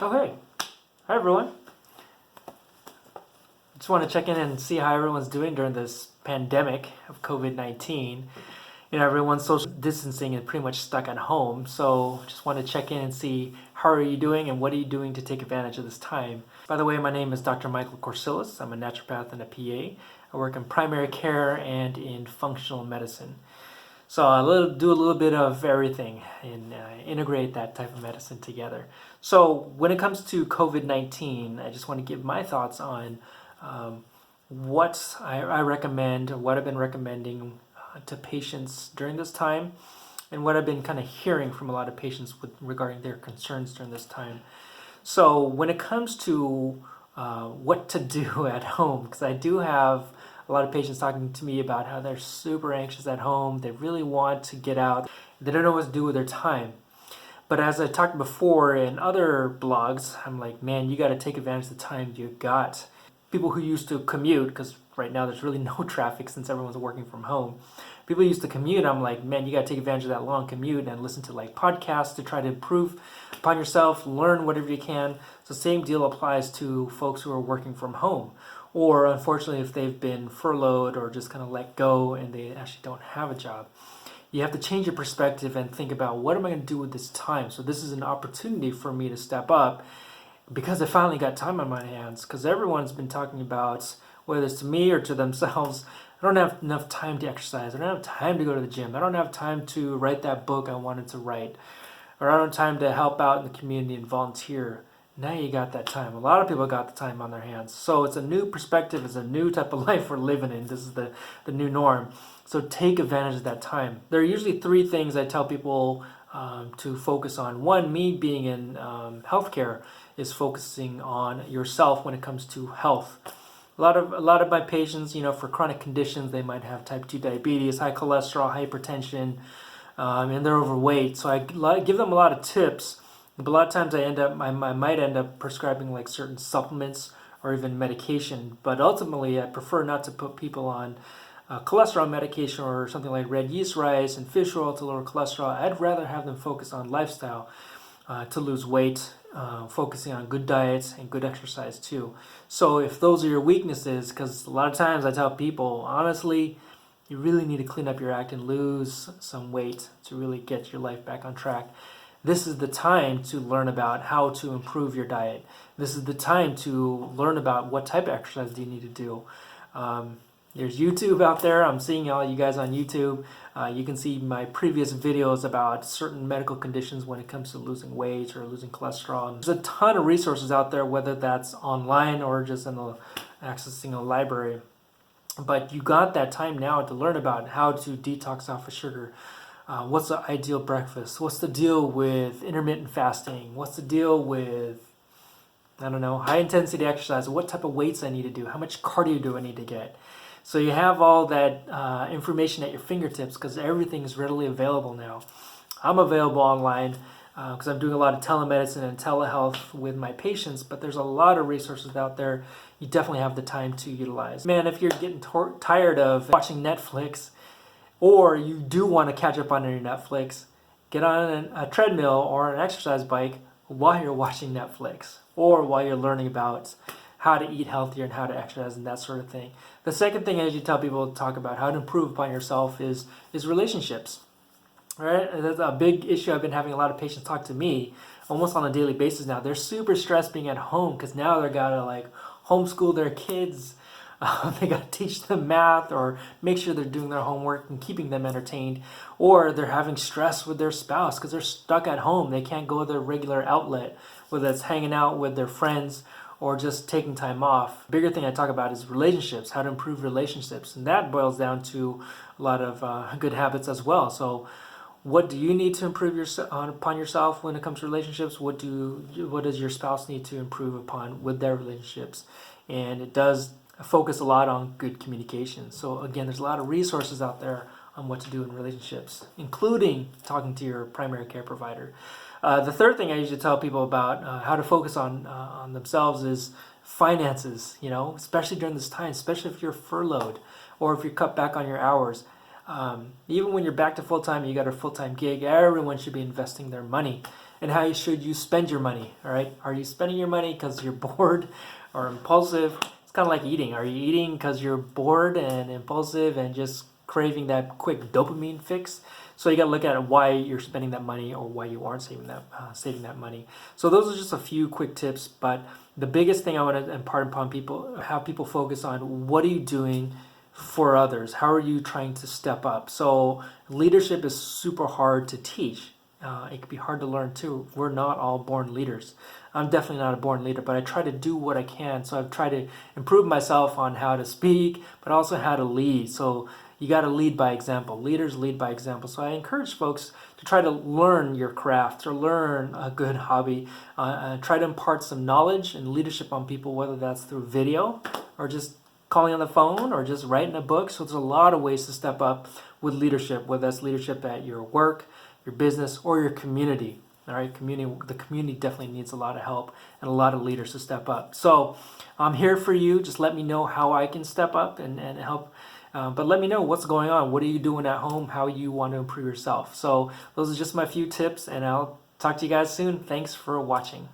Oh, hey. Hi, everyone. Just want to check in and see how everyone's doing during this pandemic of COVID-19. Everyone's social distancing and pretty much stuck at home. So just want to check in and see how are you doing and what are you doing to take advantage of this time. By the way, my name is Dr. Michael Corsilis. I'm a naturopath and a PA. I work in primary care and in functional medicine. So I do a little bit of everything and integrate that type of medicine together. So when it comes to COVID-19, I just want to give my thoughts on what I recommend, what I've been recommending to patients during this time, and what I've been kind of hearing from a lot of patients regarding their concerns during this time. So when it comes to what to do at home, because I do have a lot of patients talking to me about how they're super anxious at home, they really want to get out, they don't know what to do with their time. But as I talked before in other blogs, I'm like, man, you got to take advantage of the time you got. People who used to commute, because right now there's really no traffic since everyone's working from home. People used to commute, I'm like, man, you got to take advantage of that long commute and listen to like podcasts to try to improve upon yourself, learn whatever you can. So same deal applies to folks who are working from home. Or unfortunately, if they've been furloughed or just kind of let go and they actually don't have a job. You have to change your perspective and think about what am I going to do with this time? So this is an opportunity for me to step up because I finally got time on my hands, because everyone's been talking about, whether it's to me or to themselves, I don't have enough time to exercise. I don't have time to go to the gym. I don't have time to write that book I wanted to write. Or I don't have time to help out in the community and volunteer. Now you got that time. A lot of people got the time on their hands. So it's a new perspective. It's a new type of life we're living in. This is the new norm. So take advantage of that time. There are usually three things I tell people to focus on. One, me being in healthcare, is focusing on yourself when it comes to health. A lot of my patients, for chronic conditions, they might have type 2 diabetes, high cholesterol, hypertension, and they're overweight. So I give them a lot of tips, but a lot of times I might end up prescribing like certain supplements or even medication. But ultimately, I prefer not to put people on cholesterol medication or something like red yeast rice and fish oil to lower cholesterol. I'd rather have them focus on lifestyle to lose weight, focusing on good diets and good exercise too. So if those are your weaknesses, because a lot of times I tell people, honestly, you really need to clean up your act and lose some weight to really get your life back on track. This is the time to learn about how to improve your diet. This is the time to learn about what type of exercise do you need to do. There's YouTube out there. I'm seeing all you guys on YouTube. You can see my previous videos about certain medical conditions when it comes to losing weight or losing cholesterol. And there's a ton of resources out there, whether that's online or just accessing a library. But you got that time now to learn about how to detox off of sugar. What's the ideal breakfast? What's the deal with intermittent fasting? What's the deal with, high intensity exercise? What type of weights I need to do? How much cardio do I need to get? So you have all that information at your fingertips because everything is readily available now. I'm available online because I'm doing a lot of telemedicine and telehealth with my patients, but there's a lot of resources out there you definitely have the time to utilize. Man, if you're getting tired of watching Netflix, or you do want to catch up on your Netflix, get on a treadmill or an exercise bike while you're watching Netflix or while you're learning about how to eat healthier and how to exercise and that sort of thing. The second thing I usually tell people to talk about how to improve upon yourself is relationships. All right? And that's a big issue. I've been having a lot of patients talk to me almost on a daily basis now. They're super stressed being at home because now they're got to homeschool their kids. They got to teach them math or make sure they're doing their homework and keeping them entertained. Or they're having stress with their spouse because they're stuck at home. They can't go to their regular outlet, whether it's hanging out with their friends or just taking time off. Bigger thing I talk about is relationships, how to improve relationships. And that boils down to a lot of good habits as well. So what do you need to improve upon yourself when it comes to relationships? What does your spouse need to improve upon with their relationships? And it does focus a lot on good communication. So again, there's a lot of resources out there on what to do in relationships, including talking to your primary care provider. The third thing I usually tell people about how to focus on themselves is finances, especially during this time, especially if you're furloughed or if you're cut back on your hours. Even when you're back to full-time, you got a full-time gig, everyone should be investing their money. and how should you spend your money. All right, are you spending your money because you're bored or impulsive? It's kind of like eating. Are you eating because you're bored and impulsive and just craving that quick dopamine fix? So you got to look at why you're spending that money or why you aren't saving that money. So those are just a few quick tips, but the biggest thing I want to impart upon people, have people focus on, what are you doing for others? How are you trying to step up? So leadership is super hard to teach. It can be hard to learn too. We're not all born leaders. I'm definitely not a born leader, but I try to do what I can. So I've tried to improve myself on how to speak, but also how to lead. So you got to lead by example. Leaders lead by example. So I encourage folks to try to learn your craft or learn a good hobby. Try to impart some knowledge and leadership on people, whether that's through video or just calling on the phone or just writing a book. So there's a lot of ways to step up with leadership, whether that's leadership at your work, your business, or your community. All right, the community definitely needs a lot of help and a lot of leaders to step up. So I'm here for you. Just let me know how I can step up and help. But let me know what's going on. What are you doing at home? How you want to improve yourself? So those are just my few tips, and I'll talk to you guys soon. Thanks for watching.